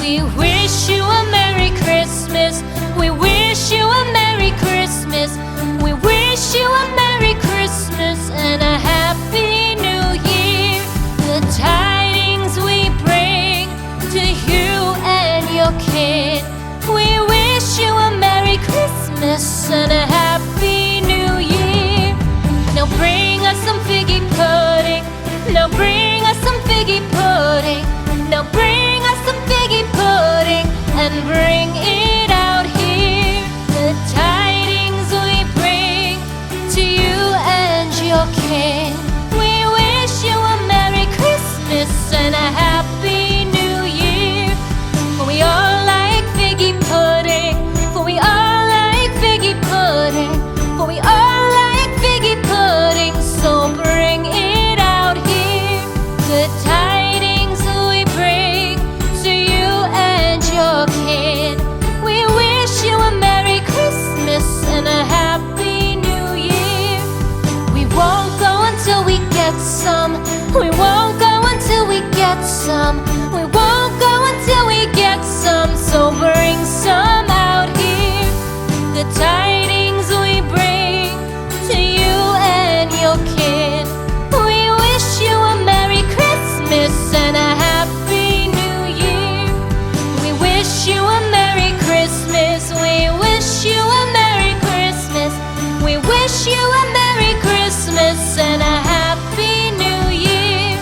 We wish you a Merry Christmas. We wish you a Merry Christmas. We wish you a Merry Christmas and a Happy New Year. The tidings we bring to you and your kid. We wish you a Merry Christmas and a Happy New Year. Now bring us some figgy pudding. Now bring us some figgy pudding. Now bring us some figgy pudding and bring it out here. The tidings we bring to you and your kin. We wish you a Merry Christmas and a Happy New Year. For we all like figgy pudding. For we all like figgy pudding. For we all like figgy pudding. So bring it out here. The tidings we bring to you and your kid. We wish you a Merry Christmas and a Happy New Year. We won't go until we get some. We won't go until we get some. We won't go until we get some. So bring some out here. The tidings we bring to you and your kid. We wish you a Merry Christmas and a Happy New Year. We wish you a Merry Christmas. We wish you a Merry Christmas. We wish you a Merry Christmas and a Happy New Year.